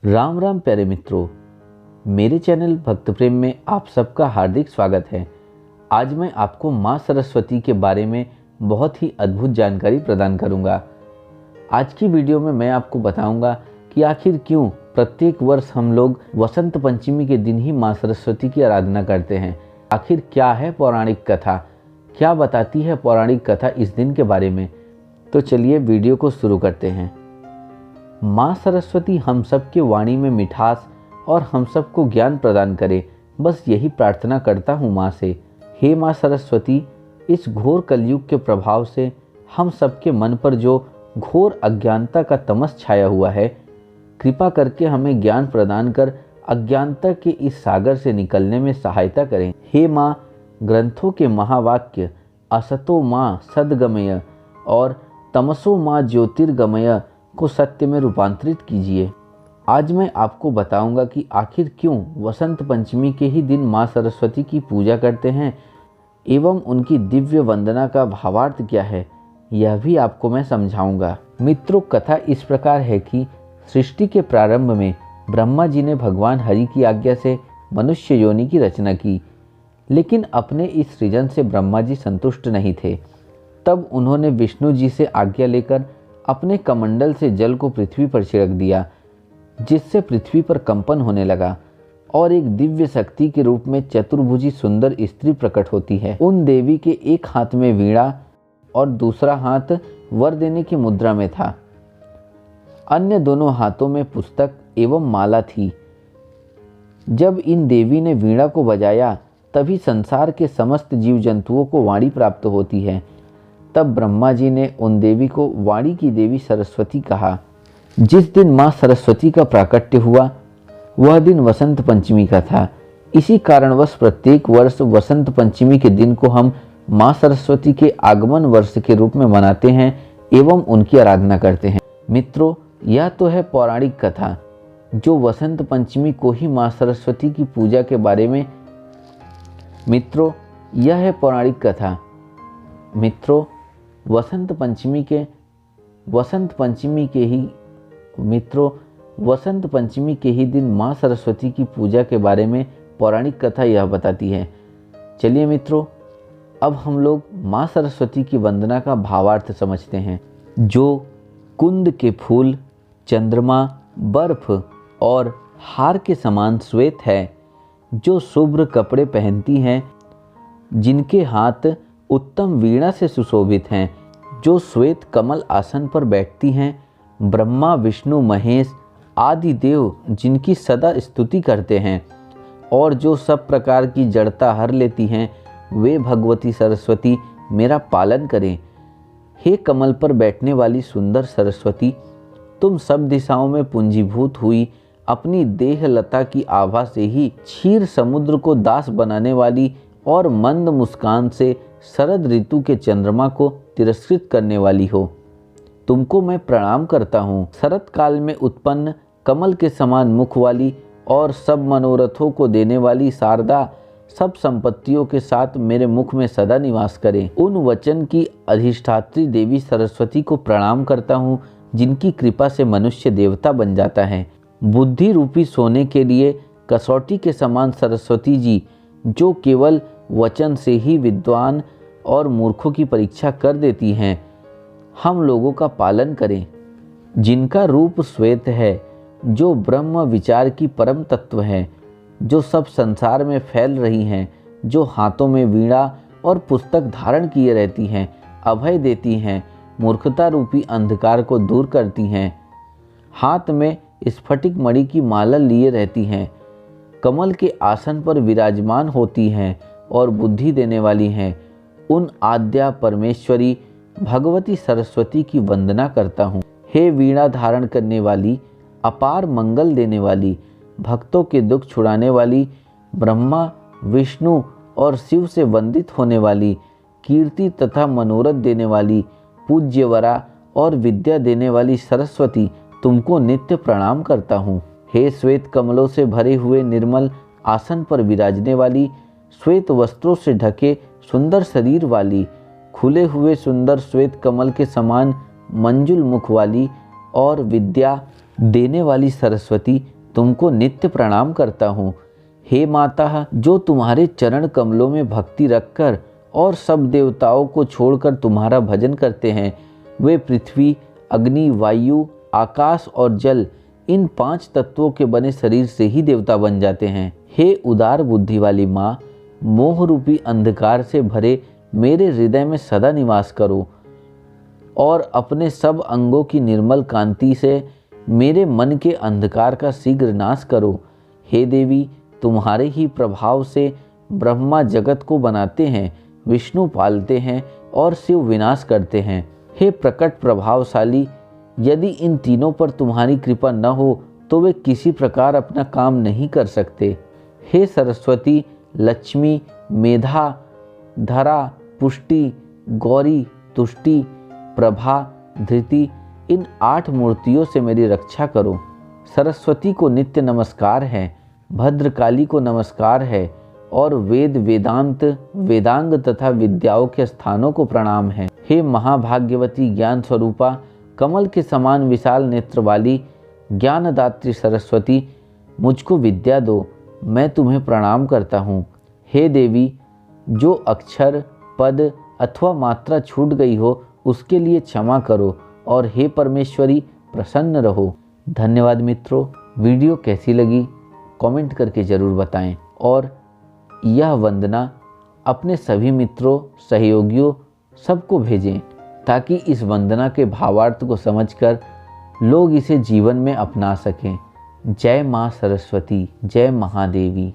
राम राम प्यारे मित्रों, मेरे चैनल भक्त प्रेम में आप सबका हार्दिक स्वागत है। आज मैं आपको माँ सरस्वती के बारे में बहुत ही अद्भुत जानकारी प्रदान करूंगा। आज की वीडियो में मैं आपको बताऊंगा कि आखिर क्यों प्रत्येक वर्ष हम लोग वसंत पंचमी के दिन ही माँ सरस्वती की आराधना करते हैं। आखिर क्या है पौराणिक कथा, क्या बताती है पौराणिक कथा इस दिन के बारे में। तो चलिए वीडियो को शुरू करते हैं। माँ सरस्वती हम सब के वाणी में मिठास और हम सबको ज्ञान प्रदान करे, बस यही प्रार्थना करता हूँ माँ से। हे माँ सरस्वती, इस घोर कलयुग के प्रभाव से हम सबके मन पर जो घोर अज्ञानता का तमस छाया हुआ है, कृपा करके हमें ज्ञान प्रदान कर अज्ञानता के इस सागर से निकलने में सहायता करें। हे माँ, ग्रंथों के महावाक्य असतो माँ सद्गमय और तमसो माँ ज्योतिर्गमय को सत्य में रूपांतरित कीजिए। आज मैं आपको बताऊंगा कि आखिर क्यों वसंत पंचमी के ही दिन माँ सरस्वती की पूजा करते हैं एवं उनकी दिव्य वंदना का भावार्थ क्या है, यह भी आपको मैं समझाऊंगा। मित्रों, कथा इस प्रकार है कि सृष्टि के प्रारंभ में ब्रह्मा जी ने भगवान हरि की आज्ञा से मनुष्य योनि की रचना की, लेकिन अपने इस सृजन से ब्रह्मा जी संतुष्ट नहीं थे। तब उन्होंने विष्णु जी से आज्ञा लेकर अपने कमंडल से जल को पृथ्वी पर छिड़क दिया, जिससे पृथ्वी पर कंपन होने लगा और एक दिव्य शक्ति के रूप में चतुर्भुजी सुंदर स्त्री प्रकट होती है। उन देवी के एक हाथ में वीणा और दूसरा हाथ वर देने की मुद्रा में था। अन्य दोनों हाथों में पुस्तक एवं माला थी। जब इन देवी ने वीणा को बजाया, तभी संसार के समस्त जीव जंतुओं को वाणी प्राप्त होती है। तब ब्रह्मा जी ने उन देवी को वाणी की देवी सरस्वती कहा। जिस दिन माँ सरस्वती का प्राकट्य हुआ, वह दिन वसंत पंचमी का था। इसी कारणवश प्रत्येक वर्ष वसंत पंचमी के दिन को हम माँ सरस्वती के आगमन वर्ष के रूप में मनाते हैं एवं उनकी आराधना करते हैं। मित्रों, यह तो है पौराणिक कथा जो वसंत पंचमी को ही माँ सरस्वती की पूजा के बारे में। मित्रों, यह है पौराणिक कथा। मित्रों, वसंत पंचमी के ही दिन माँ सरस्वती की पूजा के बारे में पौराणिक कथा यह बताती है। चलिए मित्रों, अब हम लोग माँ सरस्वती की वंदना का भावार्थ समझते हैं। जो कुंद के फूल, चंद्रमा, बर्फ और हार के समान श्वेत है, जो शुभ्र कपड़े पहनती हैं, जिनके हाथ उत्तम वीणा से सुशोभित हैं, जो श्वेत कमल आसन पर बैठती हैं, ब्रह्मा विष्णु महेश आदि देव जिनकी सदा स्तुति करते हैं और जो सब प्रकार की जड़ता हर लेती हैं, वे भगवती सरस्वती मेरा पालन करें। हे कमल पर बैठने वाली सुंदर सरस्वती, तुम सब दिशाओं में पूंजीभूत हुई अपनी देह लता की आभा से ही क्षीर समुद्र को दास बनाने वाली और मंद मुस्कान से शरद ऋतु के चंद्रमा को तिरस्कृत करने वाली हो, तुमको मैं प्रणाम करता हूँ। शरद काल में उत्पन्न कमल के समान मुख वाली और सब मनोरथों को देने वाली शारदा सब संपत्तियों के साथ मेरे मुख में सदा निवास करे। उन वचन की अधिष्ठात्री देवी सरस्वती को प्रणाम करता हूँ, जिनकी कृपा से मनुष्य देवता बन जाता है। बुद्धि रूपी सोने के लिए कसौटी के समान सरस्वती जी, जो केवल वचन से ही विद्वान और मूर्खों की परीक्षा कर देती हैं, हम लोगों का पालन करें। जिनका रूप श्वेत है, जो ब्रह्म विचार की परम तत्व है, जो सब संसार में फैल रही हैं, जो हाथों में वीणा और पुस्तक धारण किए रहती हैं, अभय देती हैं, मूर्खता रूपी अंधकार को दूर करती हैं, हाथ में स्फटिक मणि की माला लिए रहती हैं, कमल के आसन पर विराजमान होती हैं और बुद्धि देने वाली हैं, उन आद्या परमेश्वरी भगवती सरस्वती की वंदना करता हूँ। हे वीणा धारण करने वाली, अपार मंगल देने वाली, भक्तों के दुख छुड़ाने वाली, ब्रह्मा विष्णु और शिव से वंदित होने वाली, कीर्ति तथा मनोरथ देने वाली, पूज्यवरा और विद्या देने वाली सरस्वती, तुमको नित्य प्रणाम करता हूँ। हे श्वेत कमलों से भरे हुए निर्मल आसन पर विराजने वाली, श्वेत वस्त्रों से ढके सुंदर शरीर वाली, खुले हुए सुंदर श्वेत कमल के समान मंजुल मुख वाली और विद्या देने वाली सरस्वती, तुमको नित्य प्रणाम करता हूँ। हे माता, जो तुम्हारे चरण कमलों में भक्ति रखकर और सब देवताओं को छोड़कर तुम्हारा भजन करते हैं, वे पृथ्वी, अग्नि, वायु, आकाश और जल, इन 5 तत्वों के बने शरीर से ही देवता बन जाते हैं। हे उदार बुद्धि वाली माँ, मोह रूपी अंधकार से भरे मेरे हृदय में सदा निवास करो और अपने सब अंगों की निर्मल कांति से मेरे मन के अंधकार का शीघ्र नाश करो। हे देवी, तुम्हारे ही प्रभाव से ब्रह्मा जगत को बनाते हैं, विष्णु पालते हैं और शिव विनाश करते हैं। हे प्रकट प्रभावशाली, यदि इन तीनों पर तुम्हारी कृपा न हो तो वे किसी प्रकार अपना काम नहीं कर सकते। हे सरस्वती, लक्ष्मी, मेधा, धरा, पुष्टि, गौरी, तुष्टि, प्रभा, धृति, इन 8 मूर्तियों से मेरी रक्षा करो। सरस्वती को नित्य नमस्कार है, भद्रकाली को नमस्कार है और वेद, वेदांत, वेदांग तथा विद्याओं के स्थानों को प्रणाम है। हे महाभाग्यवती, ज्ञान स्वरूपा, कमल के समान विशाल नेत्र वाली ज्ञानदात्री सरस्वती, मुझको विद्या दो, मैं तुम्हें प्रणाम करता हूँ। हे देवी, जो अक्षर, पद अथवा मात्रा छूट गई हो उसके लिए क्षमा करो और हे परमेश्वरी, प्रसन्न रहो। धन्यवाद मित्रों, वीडियो कैसी लगी कमेंट करके ज़रूर बताएं और यह वंदना अपने सभी मित्रों, सहयोगियों सबको भेजें ताकि इस वंदना के भावार्थ को समझकर लोग इसे जीवन में अपना सकें। जय माँ सरस्वती, जय महादेवी।